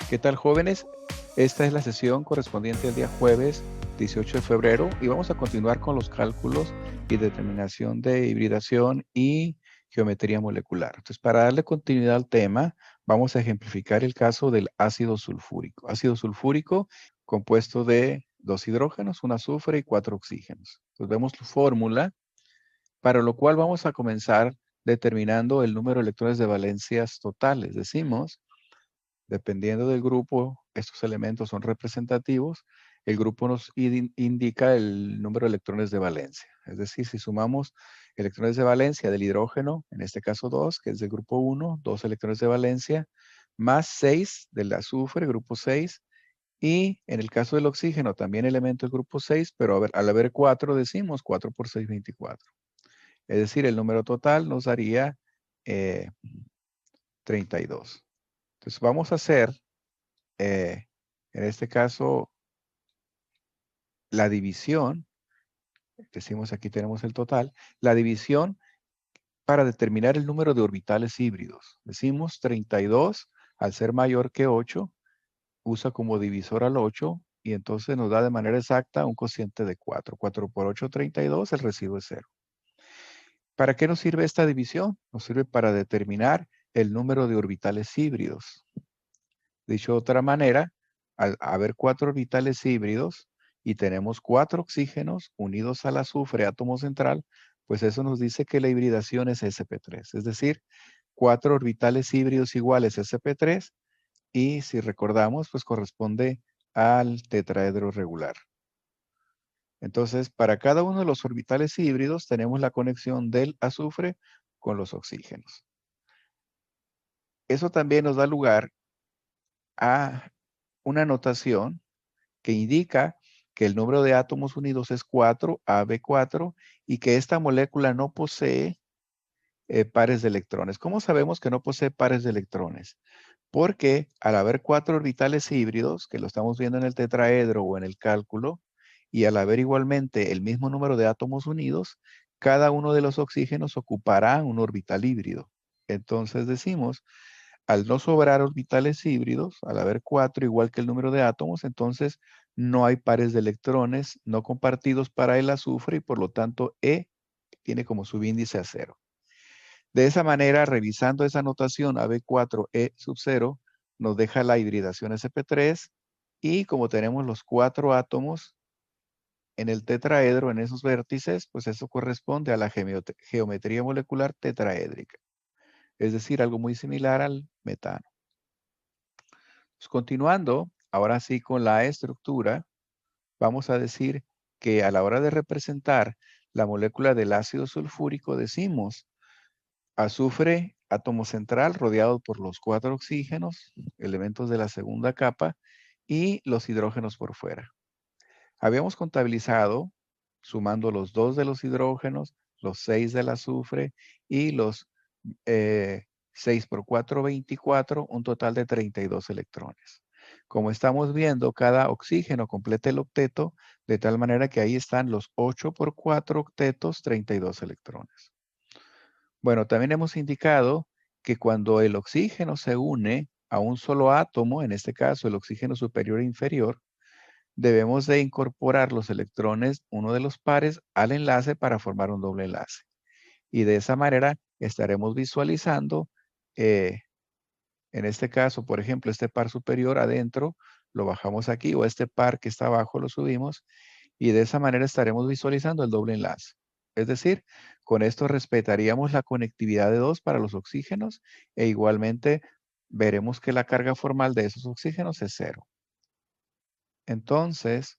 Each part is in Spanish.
¿Qué tal, jóvenes? Esta es la sesión correspondiente al día jueves 18 de febrero y vamos a continuar con los cálculos y determinación de hibridación y geometría molecular. Entonces, para darle continuidad al tema, vamos a ejemplificar el caso del ácido sulfúrico. Ácido sulfúrico compuesto de 2 hidrógenos, un azufre y 4 oxígenos. Entonces, vemos su fórmula, para lo cual vamos a comenzar determinando el número de electrones de valencias totales. Decimos, dependiendo del grupo, estos elementos son representativos. El grupo nos indica el número de electrones de valencia. Es decir, si sumamos electrones de valencia del hidrógeno, en este caso 2, que es del grupo 1, 2 electrones de valencia, más 6 del azufre, grupo 6, y en el caso del oxígeno, también elemento del grupo 6, pero al haber 4, decimos 4 por 6, 24. Es decir, el número total nos daría 32. Entonces vamos a hacer en este caso, la división, decimos aquí tenemos el total, la división para determinar el número de orbitales híbridos. Decimos 32, al ser mayor que 8, usa como divisor al 8 y entonces nos da de manera exacta un cociente de 4. 4 por 8, 32, el residuo es 0. ¿Para qué nos sirve esta división? Nos sirve para determinar el número de orbitales híbridos. Dicho de otra manera, al haber 4 orbitales híbridos y tenemos 4 oxígenos unidos al azufre, átomo central, pues eso nos dice que la hibridación es sp3. Es decir, 4 orbitales híbridos iguales sp3 y si recordamos, pues corresponde al tetraedro regular. Entonces, para cada uno de los orbitales híbridos tenemos la conexión del azufre con los oxígenos. Eso también nos da lugar a una notación que indica que el número de átomos unidos es 4, Ab4, y que esta molécula no posee pares de electrones. ¿Cómo sabemos que no posee pares de electrones? Porque al haber 4 orbitales híbridos, que lo estamos viendo en el tetraedro o en el cálculo, y al haber igualmente el mismo número de átomos unidos, cada uno de los oxígenos ocupará un orbital híbrido. Entonces decimos, al no sobrar orbitales híbridos, al haber 4 igual que el número de átomos, entonces no hay pares de electrones no compartidos para el azufre y por lo tanto E tiene como subíndice a 0. De esa manera, revisando esa notación AB4E sub 0, nos deja la hibridación sp3 y como tenemos los 4 átomos en el tetraedro, en esos vértices, pues eso corresponde a la geometría molecular tetraédrica. Es decir, algo muy similar al metano. Pues continuando, ahora sí con la estructura, vamos a decir que a la hora de representar la molécula del ácido sulfúrico decimos azufre, átomo central rodeado por los 4 oxígenos, elementos de la segunda capa, y los hidrógenos por fuera. Habíamos contabilizado, sumando los 2 de los hidrógenos, los 6 del azufre y los 6 por 4, 24, un total de 32 electrones. Como estamos viendo, cada oxígeno completa el octeto, de tal manera que ahí están los 8 por 4 octetos, 32 electrones. Bueno, también hemos indicado que cuando el oxígeno se une a un solo átomo, en este caso el oxígeno superior e inferior, debemos de incorporar los electrones, uno de los pares, al enlace para formar un doble enlace. Y de esa manera estaremos visualizando, en este caso, por ejemplo, este par superior adentro, lo bajamos aquí, o este par que está abajo lo subimos, y de esa manera estaremos visualizando el doble enlace. Es decir, con esto respetaríamos la conectividad de 2 para los oxígenos e igualmente veremos que la carga formal de esos oxígenos es 0. Entonces,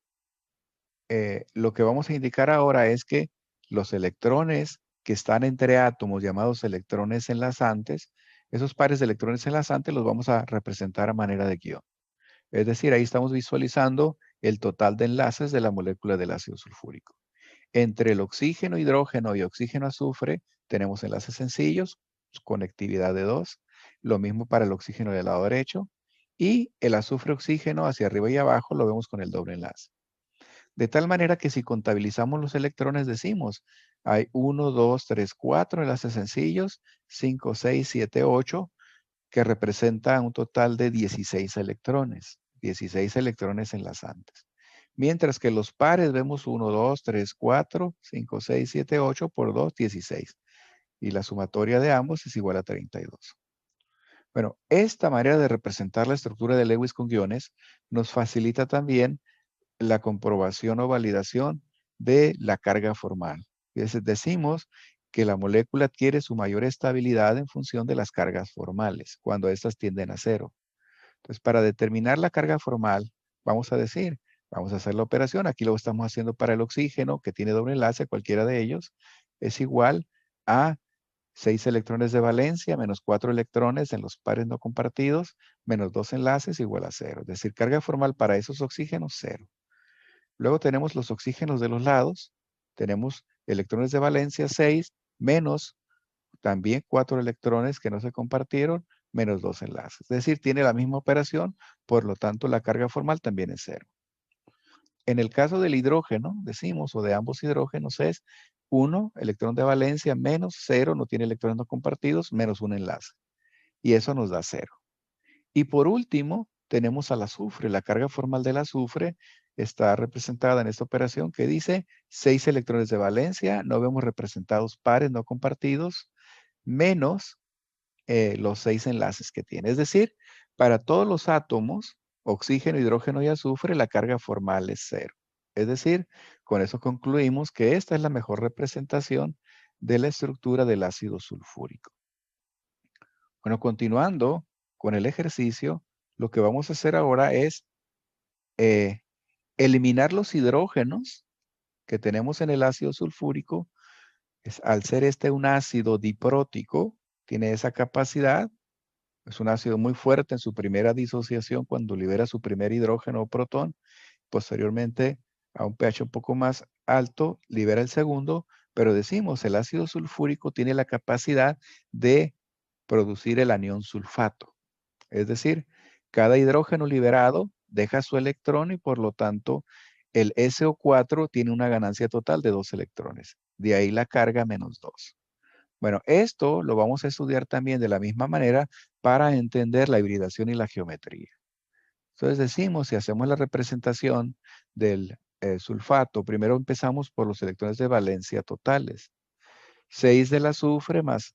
lo que vamos a indicar ahora es que los electrones que están entre átomos llamados electrones enlazantes, esos pares de electrones enlazantes los vamos a representar a manera de guión. Es decir, ahí estamos visualizando el total de enlaces de la molécula del ácido sulfúrico. Entre el oxígeno, hidrógeno y oxígeno azufre tenemos enlaces sencillos, conectividad de 2. Lo mismo para el oxígeno del lado derecho. Y el azufre-oxígeno hacia arriba y abajo lo vemos con el doble enlace. De tal manera que si contabilizamos los electrones decimos, hay 1, 2, 3, 4 enlaces sencillos, 5, 6, 7, 8. que representa un total de 16 electrones enlazantes. Mientras que los pares vemos 1, 2, 3, 4, 5, 6, 7, 8 por 2, 16. Y la sumatoria de ambos es igual a 32. Bueno, esta manera de representar la estructura de Lewis con guiones nos facilita también la comprobación o validación de la carga formal. Decimos que la molécula adquiere su mayor estabilidad en función de las cargas formales, cuando éstas tienden a cero. Entonces, para determinar la carga formal, vamos a decir, vamos a hacer la operación. Aquí lo estamos haciendo para el oxígeno, que tiene doble enlace, cualquiera de ellos, es igual a 6 electrones de valencia menos 4 electrones en los pares no compartidos, menos 2 enlaces igual a 0. Es decir, carga formal para esos oxígenos, 0. Luego tenemos los oxígenos de los lados. Tenemos electrones de valencia 6 menos también 4 electrones que no se compartieron, menos 2 enlaces. Es decir, tiene la misma operación, por lo tanto la carga formal también es 0. En el caso del hidrógeno, decimos, o de ambos hidrógenos, es 1 electrón de valencia menos 0, no tiene electrones no compartidos, menos un enlace. Y eso nos da 0. Y por último, tenemos al azufre. La carga formal del azufre está representada en esta operación que dice 6 electrones de valencia, no vemos representados pares no compartidos, menos los 6 enlaces que tiene. Es decir, para todos los átomos, oxígeno, hidrógeno y azufre, la carga formal es 0. Es decir, con eso concluimos que esta es la mejor representación de la estructura del ácido sulfúrico. Bueno, continuando con el ejercicio, lo que vamos a hacer ahora es eliminar los hidrógenos que tenemos en el ácido sulfúrico. Al ser este un ácido diprótico, tiene esa capacidad. Es un ácido muy fuerte en su primera disociación cuando libera su primer hidrógeno o protón. Posteriormente, a un pH un poco más alto, libera el segundo, pero decimos, el ácido sulfúrico tiene la capacidad de producir el anión sulfato. Es decir, cada hidrógeno liberado deja su electrón y por lo tanto el SO4 tiene una ganancia total de 2 electrones. De ahí la carga menos 2. Bueno, esto lo vamos a estudiar también de la misma manera para entender la hibridación y la geometría. Entonces decimos, si hacemos la representación del sulfato, primero empezamos por los electrones de valencia totales. 6 del azufre más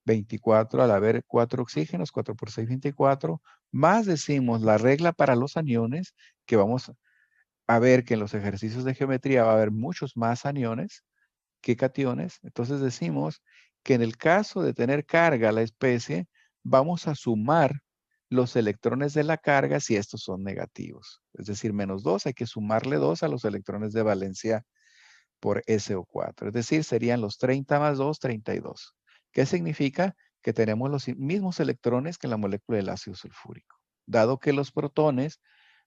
24 al haber 4 oxígenos, 4 por 6, 24, más decimos la regla para los aniones, que vamos a ver que en los ejercicios de geometría va a haber muchos más aniones que cationes. Entonces decimos que en el caso de tener carga la especie, vamos a sumar los electrones de la carga si estos son negativos. Es decir, menos 2, hay que sumarle 2 a los electrones de valencia por SO4. Es decir, serían los 30 más 2, 32. ¿Qué significa? Que tenemos los mismos electrones que en la molécula del ácido sulfúrico, dado que los protones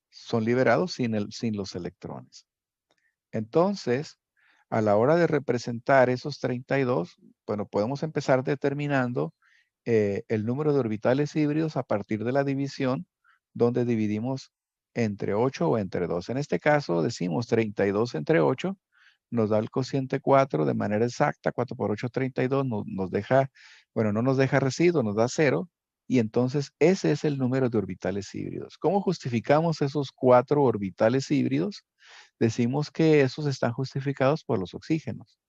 son liberados sin los electrones. Entonces, a la hora de representar esos 32, bueno, podemos empezar determinando el número de orbitales híbridos a partir de la división, donde dividimos entre 8 o entre 2. En este caso, decimos 32 entre 8, nos da el cociente 4 de manera exacta, 4 por 8, 32, nos deja, bueno, no nos deja residuo, nos da 0, y entonces ese es el número de orbitales híbridos. ¿Cómo justificamos esos 4 orbitales híbridos? Decimos que esos están justificados por los oxígenos.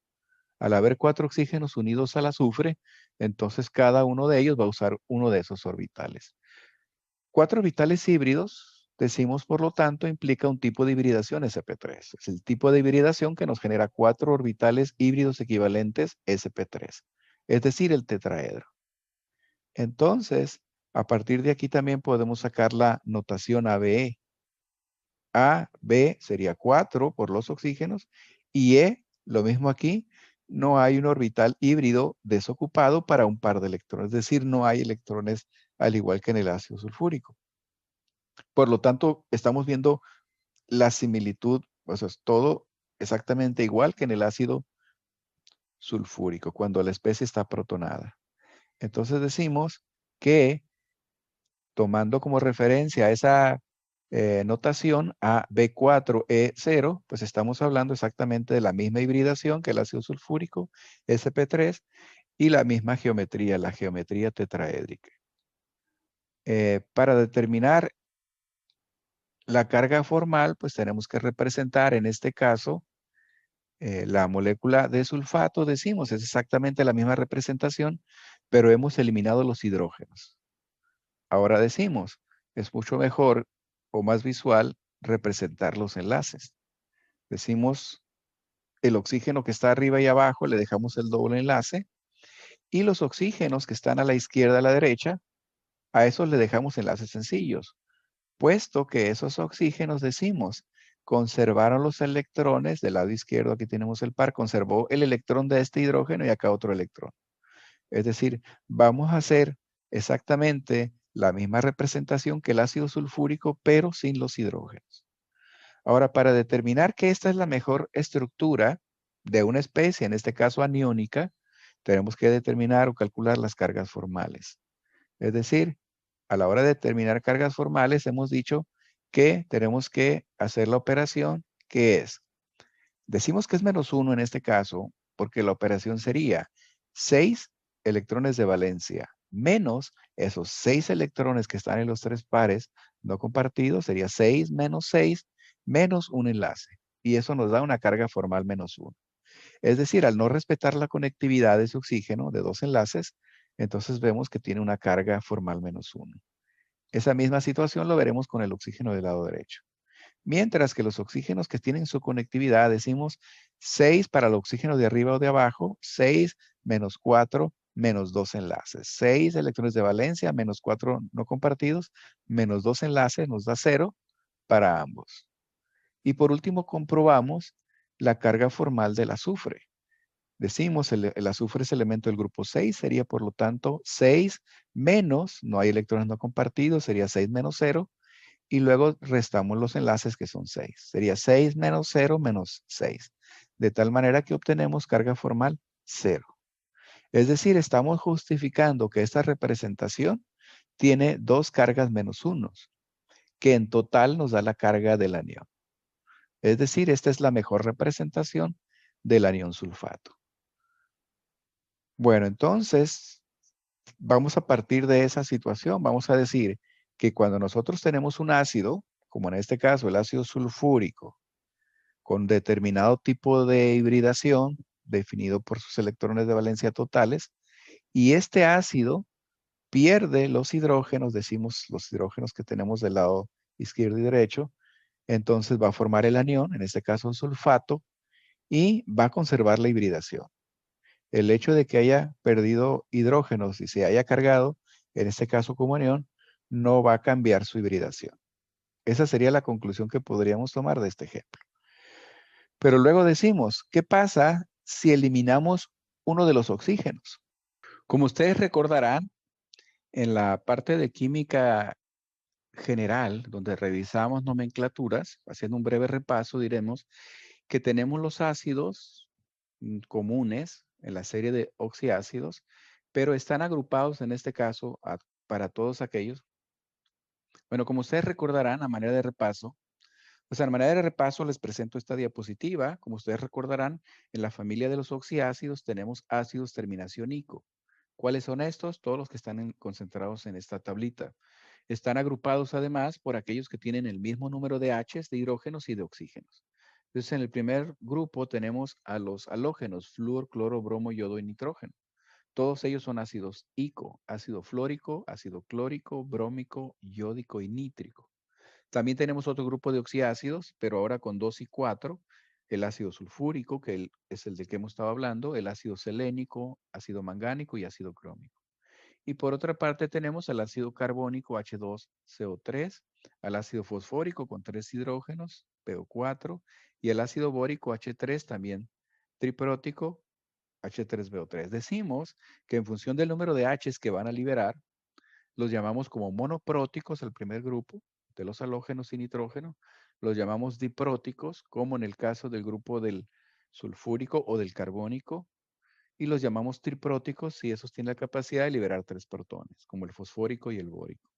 Al haber 4 oxígenos unidos al azufre, entonces cada uno de ellos va a usar uno de esos orbitales. 4 orbitales híbridos, decimos por lo tanto, implica un tipo de hibridación sp3. Es el tipo de hibridación que nos genera 4 orbitales híbridos equivalentes sp3, es decir, el tetraedro. Entonces, a partir de aquí también podemos sacar la notación ABE. A, B sería 4 por los oxígenos y E, lo mismo aquí, no hay un orbital híbrido desocupado para un par de electrones, es decir, no hay electrones al igual que en el ácido sulfúrico. Por lo tanto, estamos viendo la similitud, o sea, es todo exactamente igual que en el ácido sulfúrico, cuando la especie está protonada. Entonces decimos que, tomando como referencia esa notación a B4E0, pues estamos hablando exactamente de la misma hibridación que el ácido sulfúrico, sp3, y la misma geometría, la geometría tetraédrica. Para determinar la carga formal, pues tenemos que representar, en este caso, la molécula de sulfato, decimos, es exactamente la misma representación, pero hemos eliminado los hidrógenos. Ahora decimos, es mucho mejor o más visual representar los enlaces. Decimos, el oxígeno que está arriba y abajo le dejamos el doble enlace y los oxígenos que están a la izquierda y a la derecha, a esos le dejamos enlaces sencillos, puesto que esos oxígenos, decimos, conservaron los electrones del lado izquierdo, aquí tenemos el par, conservó el electrón de este hidrógeno y acá otro electrón. Es decir, vamos a hacer exactamente la misma representación que el ácido sulfúrico, pero sin los hidrógenos. Ahora, para determinar que esta es la mejor estructura de una especie, en este caso aniónica, tenemos que determinar o calcular las cargas formales. Es decir, a la hora de determinar cargas formales, hemos dicho que tenemos que hacer la operación que es, decimos que es -1 en este caso, porque la operación sería 6 electrones de valencia menos esos 6 electrones que están en los tres pares no compartidos, sería 6 menos 6 menos un enlace. Y eso nos da una carga formal -1. Es decir, al no respetar la conectividad de ese oxígeno de dos enlaces, entonces vemos que tiene una carga formal -1. Esa misma situación lo veremos con el oxígeno del lado derecho. Mientras que los oxígenos que tienen su conectividad, decimos 6 para el oxígeno de arriba o de abajo, 6 menos 4 menos 2 enlaces. 6 electrones de valencia menos 4 no compartidos, menos 2 enlaces nos da 0 para ambos. Y por último comprobamos la carga formal del azufre. Decimos el azufre es elemento del grupo 6, sería por lo tanto 6 menos, no hay electrones no compartidos, sería 6 menos 0, y luego restamos los enlaces que son 6. Sería 6 menos 0 menos 6. De tal manera que obtenemos carga formal 0. Es decir, estamos justificando que esta representación tiene dos cargas -1, que en total nos da la carga del anión. Es decir, esta es la mejor representación del anión sulfato. Bueno, entonces, vamos a partir de esa situación. Vamos a decir que cuando nosotros tenemos un ácido, como en este caso el ácido sulfúrico, con determinado tipo de hibridación, definido por sus electrones de valencia totales, y este ácido pierde los hidrógenos, decimos los hidrógenos que tenemos del lado izquierdo y derecho, entonces va a formar el anión, en este caso un sulfato, y va a conservar la hibridación. El hecho de que haya perdido hidrógenos y se haya cargado, en este caso como anión, no va a cambiar su hibridación. Esa sería la conclusión que podríamos tomar de este ejemplo. Pero luego decimos, ¿qué pasa si eliminamos uno de los oxígenos? Como ustedes recordarán, en la parte de química general, donde revisamos nomenclaturas, haciendo un breve repaso, diremos que tenemos los ácidos comunes en la serie de oxiácidos, pero están agrupados en este caso para todos aquellos. Bueno, como ustedes recordarán, a manera de repaso, pues a manera de repaso les presento esta diapositiva. Como ustedes recordarán, en la familia de los oxiácidos tenemos ácidos terminación ico. ¿Cuáles son estos? Todos los que están concentrados en esta tablita. Están agrupados además por aquellos que tienen el mismo número de H's, de hidrógenos y de oxígenos. Entonces, en el primer grupo tenemos a los halógenos, flúor, cloro, bromo, yodo y nitrógeno. Todos ellos son ácidos ico, ácido flórico, ácido clórico, brómico, yódico y nítrico. También tenemos otro grupo de oxiácidos, pero ahora con 2 y 4, el ácido sulfúrico, que es el del que hemos estado hablando, el ácido selénico, ácido mangánico y ácido crómico. Y por otra parte tenemos el ácido carbónico H2CO3, al ácido fosfórico con 3 hidrógenos, PO4, y el ácido bórico H3 también triprótico, H3BO3. Decimos que en función del número de H's que van a liberar, los llamamos como monopróticos, el primer grupo de los halógenos y nitrógeno. Los llamamos dipróticos, como en el caso del grupo del sulfúrico o del carbónico. Y los llamamos tripróticos si esos tienen la capacidad de liberar 3 protones, como el fosfórico y el bórico.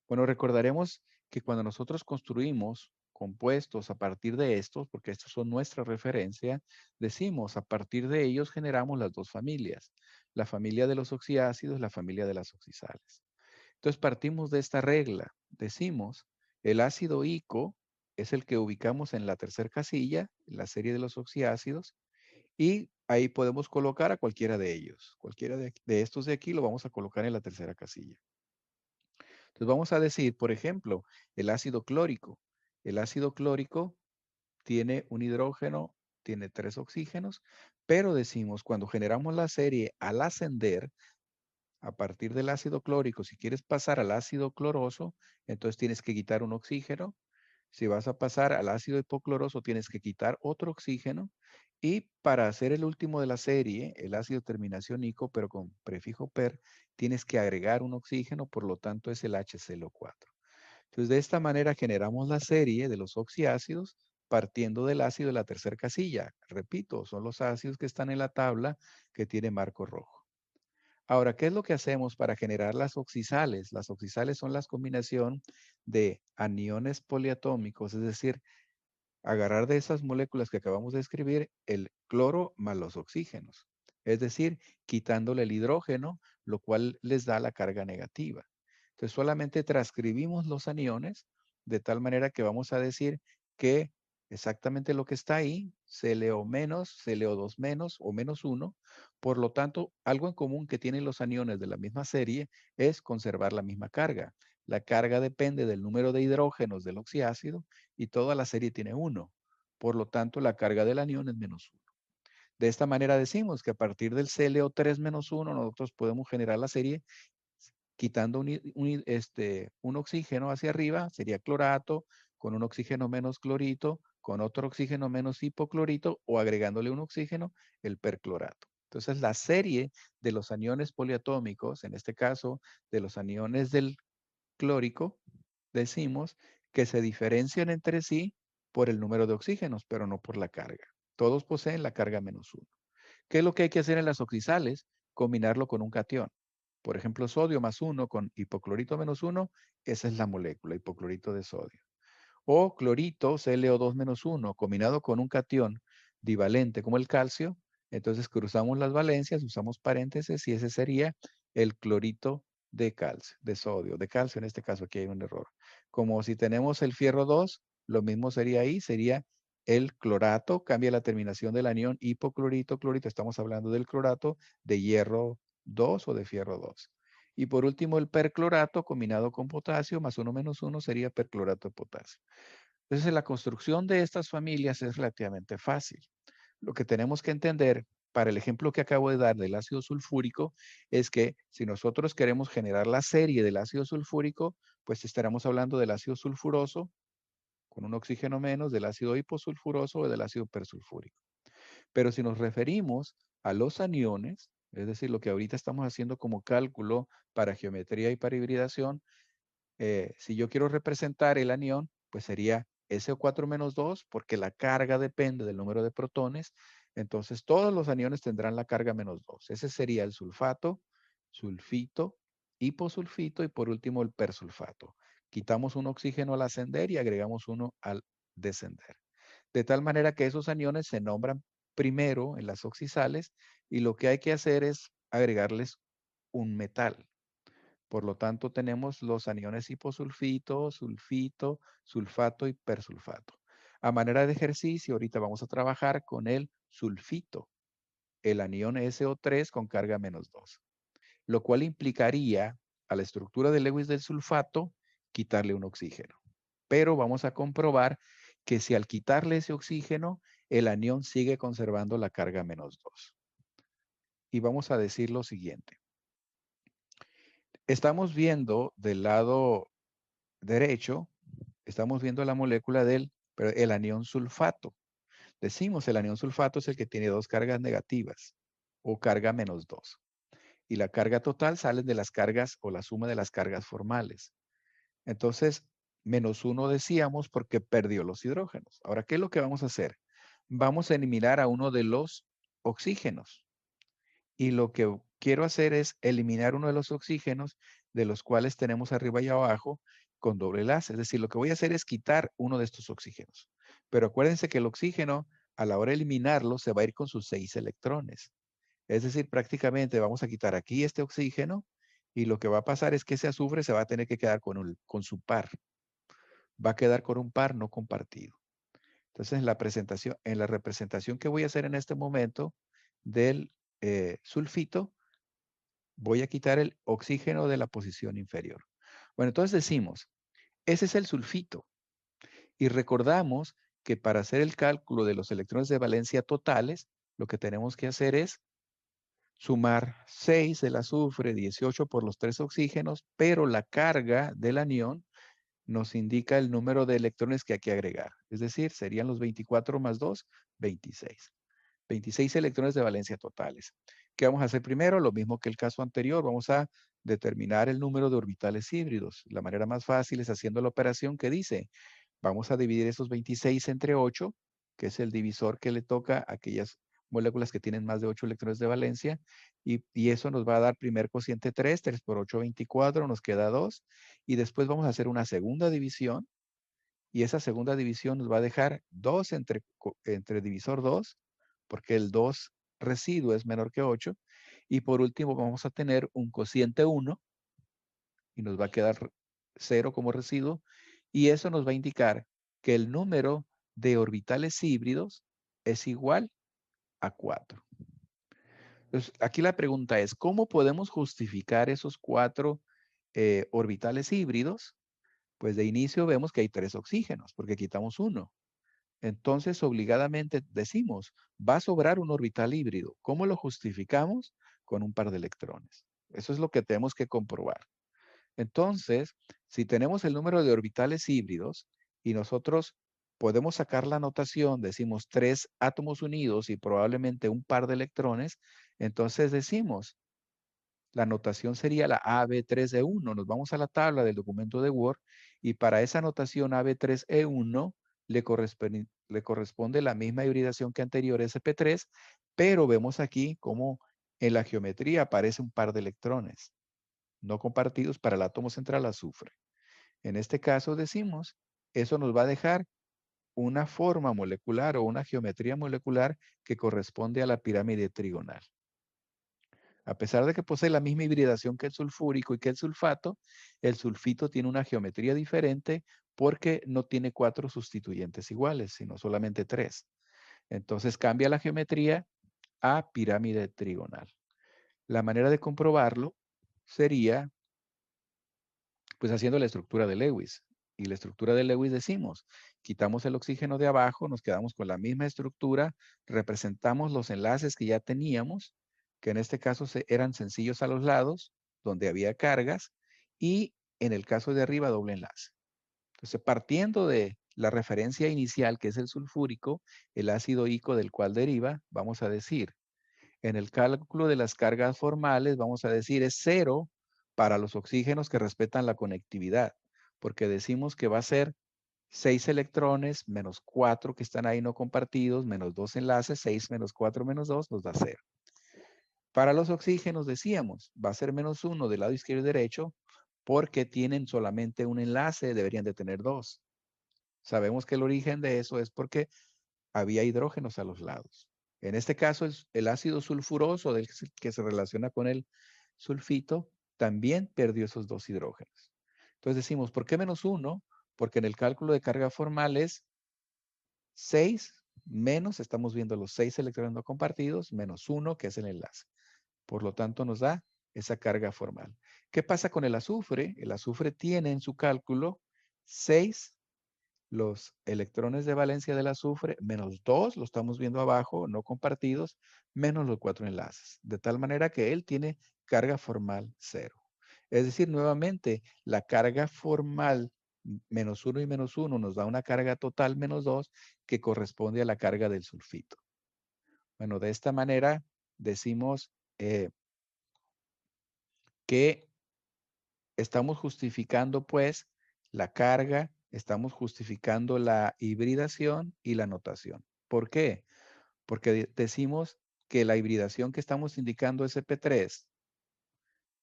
Bueno, recordaremos que cuando nosotros construimos compuestos a partir de estos, porque estos son nuestra referencia, decimos a partir de ellos generamos las dos familias, la familia de los oxiácidos, la familia de las oxisales. Entonces partimos de esta regla. Decimos, el ácido ico es el que ubicamos en la tercera casilla, en la serie de los oxiácidos, y ahí podemos colocar a cualquiera de ellos. Cualquiera de estos de aquí lo vamos a colocar en la tercera casilla. Entonces vamos a decir, por ejemplo, el ácido clórico. El ácido clórico tiene un hidrógeno, tiene 3 oxígenos, pero decimos, cuando generamos la serie al ascender, a partir del ácido clórico, si quieres pasar al ácido cloroso, entonces tienes que quitar un oxígeno. Si vas a pasar al ácido hipocloroso, tienes que quitar otro oxígeno. Y para hacer el último de la serie, el ácido terminación ico, pero con prefijo per, tienes que agregar un oxígeno, por lo tanto es el HCl4. Entonces, de esta manera generamos la serie de los oxiácidos partiendo del ácido de la tercera casilla. Repito, son los ácidos que están en la tabla que tiene marco rojo. Ahora, ¿qué es lo que hacemos para generar las oxisales? Las oxisales son la combinación de aniones poliatómicos, es decir, agarrar de esas moléculas que acabamos de escribir el cloro más los oxígenos. Es decir, quitándole el hidrógeno, lo cual les da la carga negativa. Entonces, solamente transcribimos los aniones de tal manera que vamos a decir que exactamente lo que está ahí, ClO menos, ClO2 menos o menos 1. Por lo tanto, algo en común que tienen los aniones de la misma serie es conservar la misma carga. La carga depende del número de hidrógenos del oxiácido y toda la serie tiene 1. Por lo tanto, la carga del anión es menos 1. De esta manera decimos que a partir del ClO3 menos 1 nosotros podemos generar la serie quitando un oxígeno hacia arriba, sería clorato, con un oxígeno menos clorito, con otro oxígeno menos hipoclorito o agregándole un oxígeno, el perclorato. Entonces, la serie de los aniones poliatómicos, en este caso, de los aniones del clórico, decimos que se diferencian entre sí por el número de oxígenos, pero no por la carga. Todos poseen la carga menos 1. ¿Qué es lo que hay que hacer en las oxisales? Combinarlo con un catión. Por ejemplo, sodio más 1 con hipoclorito menos 1, esa es la molécula, hipoclorito de sodio. O clorito, ClO2 menos 1, combinado con un catión divalente como el calcio, entonces cruzamos las valencias, usamos paréntesis y ese sería el clorito de calcio, de sodio, de calcio en este caso, aquí hay un error. Como si tenemos el fierro 2, lo mismo sería ahí, sería el clorato, cambia la terminación del anión hipoclorito, clorito, estamos hablando del clorato de hierro 2 o de fierro 2. Y por último, el perclorato combinado con potasio, más 1 menos 1 sería perclorato de potasio. Entonces, la construcción de estas familias es relativamente fácil. Lo que tenemos que entender para el ejemplo que acabo de dar del ácido sulfúrico es que si nosotros queremos generar la serie del ácido sulfúrico, pues estaremos hablando del ácido sulfuroso con un oxígeno menos, del ácido hiposulfuroso o del ácido persulfúrico. Pero si nos referimos a los aniones, es decir, lo que ahorita estamos haciendo como cálculo para geometría y para hibridación, si yo quiero representar el anión, pues sería SO4 menos 2, porque la carga depende del número de protones. Entonces, todos los aniones tendrán la carga menos 2. Ese sería el sulfato, sulfito, hiposulfito y por último el persulfato. Quitamos un oxígeno al ascender y agregamos uno al descender. De tal manera que esos aniones se nombran primero en las oxisales y lo que hay que hacer es agregarles un metal. Por lo tanto, tenemos los aniones hiposulfito, sulfito, sulfato y persulfato. A manera de ejercicio, ahorita vamos a trabajar con el sulfito, el anión SO3 con carga menos 2, lo cual implicaría a la estructura de Lewis del sulfato quitarle un oxígeno. Pero vamos a comprobar que si al quitarle ese oxígeno, el anión sigue conservando la carga menos 2. Y vamos a decir lo siguiente. Estamos viendo del lado derecho, estamos viendo la molécula pero el anión sulfato. Decimos el anión sulfato es el que tiene dos cargas negativas o carga menos 2. Y la carga total sale de las cargas o la suma de las cargas formales. Entonces, menos 1 decíamos porque perdió los hidrógenos. Ahora, ¿qué es lo que vamos a hacer? Vamos a eliminar a uno de los oxígenos. Y lo que quiero hacer es eliminar uno de los oxígenos de los cuales tenemos arriba y abajo con doble enlace. Es decir, lo que voy a hacer es quitar uno de estos oxígenos. Pero acuérdense que el oxígeno, a la hora de eliminarlo, se va a ir con sus 6 electrones. Es decir, prácticamente vamos a quitar aquí este oxígeno Y lo que va a pasar es que ese azufre se va a tener que quedar con su par. Va a quedar con un par no compartido. Entonces, en la representación que voy a hacer en este momento del sulfito, voy a quitar el oxígeno de la posición inferior. Bueno, entonces decimos, ese es el sulfito. Y recordamos que para hacer el cálculo de los electrones de valencia totales, lo que tenemos que hacer es sumar 6 del azufre, 18 por los 3 oxígenos, pero la carga del anión nos indica el número de electrones que hay que agregar. Es decir, serían los 24 más 2, 26. 26 electrones de valencia totales. ¿Qué vamos a hacer primero? Lo mismo que el caso anterior. Vamos a determinar el número de orbitales híbridos. La manera más fácil es haciendo la operación que dice, vamos a dividir esos 26 entre 8, que es el divisor que le toca a aquellas moléculas que tienen más de 8 electrones de valencia, y eso nos va a dar primer cociente 3, 3 por 8, 24, nos queda 2, y después vamos a hacer una segunda división, y esa segunda división nos va a dejar 2 entre divisor 2, porque el 2 residuo es menor que 8, y por último vamos a tener un cociente 1, y nos va a quedar 0 como residuo, y eso nos va a indicar que el número de orbitales híbridos es igual a 4. Entonces, aquí la pregunta es, ¿cómo podemos justificar esos 4 orbitales híbridos? Pues de inicio vemos que hay 3 oxígenos, porque quitamos uno. Entonces, obligadamente decimos, va a sobrar un orbital híbrido. ¿Cómo lo justificamos? Con un par de electrones. Eso es lo que tenemos que comprobar. Entonces, si tenemos el número de orbitales híbridos y nosotros podemos sacar la notación, decimos 3 átomos unidos y probablemente un par de electrones, entonces decimos, la notación sería la AB3E1. Nos vamos a la tabla del documento de Word y para esa notación AB3E1 le corresponde la misma hibridación que anterior SP3, pero vemos aquí cómo en la geometría aparece un par de electrones no compartidos para el átomo central azufre. En este caso decimos, eso nos va a dejar una forma molecular o una geometría molecular que corresponde a la pirámide trigonal. A pesar de que posee la misma hibridación que el sulfúrico y que el sulfito tiene una geometría diferente porque no tiene 4 sustituyentes iguales, sino solamente 3. Entonces cambia la geometría a pirámide trigonal. La manera de comprobarlo sería pues haciendo la estructura de Lewis. Y la estructura de Lewis decimos, quitamos el oxígeno de abajo, nos quedamos con la misma estructura, representamos los enlaces que ya teníamos, que en este caso eran sencillos a los lados, donde había cargas, y en el caso de arriba doble enlace. Entonces, partiendo de la referencia inicial, que es el sulfúrico, el ácido ico del cual deriva, vamos a decir, en el cálculo de las cargas formales, vamos a decir, es 0 para los oxígenos que respetan la conectividad, porque decimos que va a ser 6 electrones menos 4 que están ahí no compartidos, menos 2 enlaces, 6 menos 4 menos 2 nos da 0. Para los oxígenos decíamos, va a ser menos 1 del lado izquierdo y derecho, porque tienen solamente un enlace, deberían de tener 2. Sabemos que el origen de eso es porque había hidrógenos a los lados. En este caso, el ácido sulfuroso del que se relaciona con el sulfito también perdió esos 2 hidrógenos. Entonces decimos, ¿por qué menos 1? Porque en el cálculo de carga formal es 6 menos, estamos viendo los 6 electrones no compartidos, menos 1, que es el enlace. Por lo tanto, nos da esa carga formal. ¿Qué pasa con el azufre? El azufre tiene en su cálculo 6 los electrones de valencia del azufre, menos 2, lo estamos viendo abajo, no compartidos, menos los 4 enlaces. De tal manera que él tiene carga formal 0. Es decir, nuevamente, la carga formal menos 1 y menos 1 nos da una carga total menos 2 que corresponde a la carga del sulfito. Bueno, de esta manera decimos que estamos justificando pues la carga, estamos justificando la hibridación y la notación. ¿Por qué? Porque decimos que la hibridación que estamos indicando SP3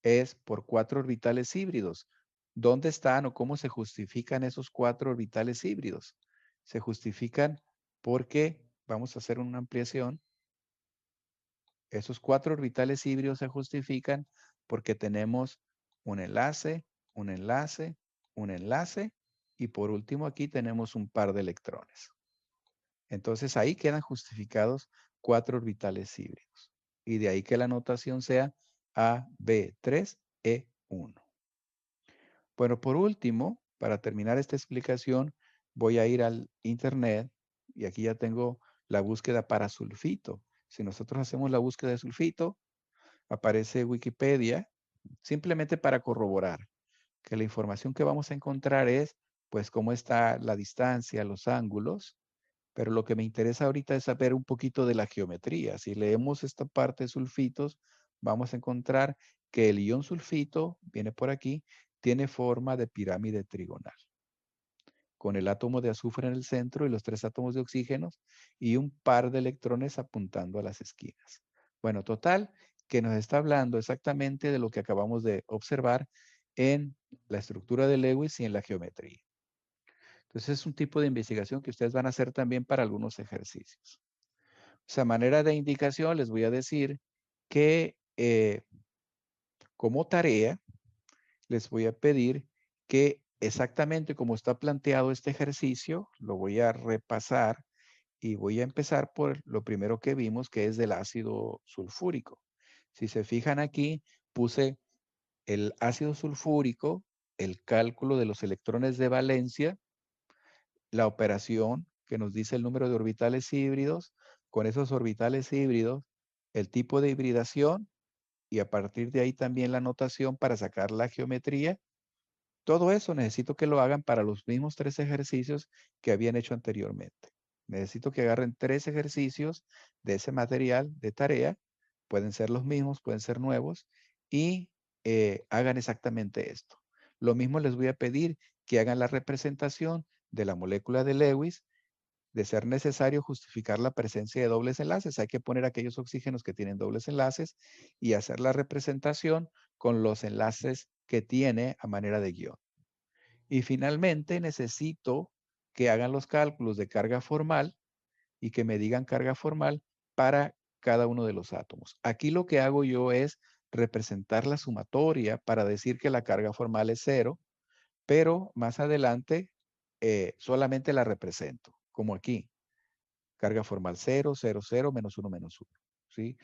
es por 4 orbitales híbridos. ¿Dónde están o cómo se justifican esos 4 orbitales híbridos? Se justifican porque, vamos a hacer una ampliación, esos 4 orbitales híbridos se justifican porque tenemos un enlace, un enlace, un enlace, y por último aquí tenemos un par de electrones. Entonces ahí quedan justificados 4 orbitales híbridos. Y de ahí que la notación sea AB3E1. Bueno, por último, para terminar esta explicación, voy a ir al internet y aquí ya tengo la búsqueda para sulfito. Si nosotros hacemos la búsqueda de sulfito, aparece Wikipedia, simplemente para corroborar que la información que vamos a encontrar es, pues, cómo está la distancia, los ángulos, pero lo que me interesa ahorita es saber un poquito de la geometría. Si leemos esta parte de sulfitos, vamos a encontrar que el ion sulfito, viene por aquí, tiene forma de pirámide trigonal, con el átomo de azufre en el centro y los 3 átomos de oxígeno y un par de electrones apuntando a las esquinas. Bueno, total, que nos está hablando exactamente de lo que acabamos de observar en la estructura de Lewis y en la geometría. Entonces es un tipo de investigación que ustedes van a hacer también para algunos ejercicios. O sea, manera de indicación les voy a decir que como tarea les voy a pedir que exactamente como está planteado este ejercicio, lo voy a repasar y voy a empezar por lo primero que vimos, que es del ácido sulfúrico. Si se fijan aquí, puse el ácido sulfúrico, el cálculo de los electrones de valencia, la operación que nos dice el número de orbitales híbridos, con esos orbitales híbridos, el tipo de hibridación y a partir de ahí también la notación para sacar la geometría. Todo eso necesito que lo hagan para los mismos 3 ejercicios que habían hecho anteriormente. Necesito que agarren 3 ejercicios de ese material de tarea, pueden ser los mismos, pueden ser nuevos, y hagan exactamente esto. Lo mismo les voy a pedir que hagan la representación de la molécula de Lewis. De ser necesario justificar la presencia de dobles enlaces, hay que poner aquellos oxígenos que tienen dobles enlaces y hacer la representación con los enlaces que tiene a manera de guión. Y finalmente necesito que hagan los cálculos de carga formal y que me digan carga formal para cada uno de los átomos. Aquí lo que hago yo es representar la sumatoria para decir que la carga formal es 0, pero más adelante solamente la represento, como aquí. Carga formal 0, 0, 0, menos 1, menos 1. ¿Sí?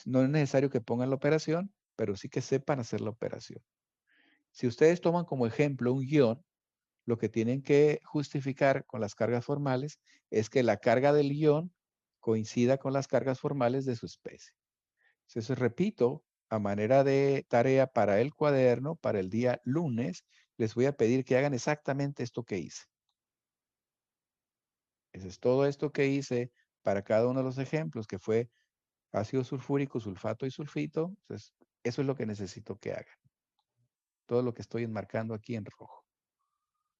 No es necesario que pongan la operación, pero sí que sepan hacer la operación. Si ustedes toman como ejemplo un guión, lo que tienen que justificar con las cargas formales es que la carga del guión coincida con las cargas formales de su especie. Entonces, repito, a manera de tarea para el cuaderno, para el día lunes, les voy a pedir que hagan exactamente esto que hice. Eso es todo esto que hice para cada uno de los ejemplos, que fue ácido sulfúrico, sulfato y sulfito. Entonces, eso es lo que necesito que hagan. Todo lo que estoy enmarcando aquí en rojo.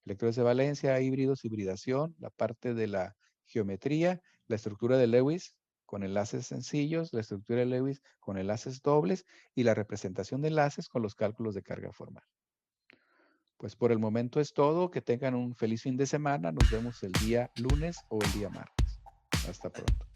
Electrones de valencia, híbridos, hibridación, la parte de la geometría, la estructura de Lewis con enlaces sencillos, la estructura de Lewis con enlaces dobles y la representación de enlaces con los cálculos de carga formal. Pues por el momento es todo. Que tengan un feliz fin de semana. Nos vemos el día lunes o el día martes. Hasta pronto.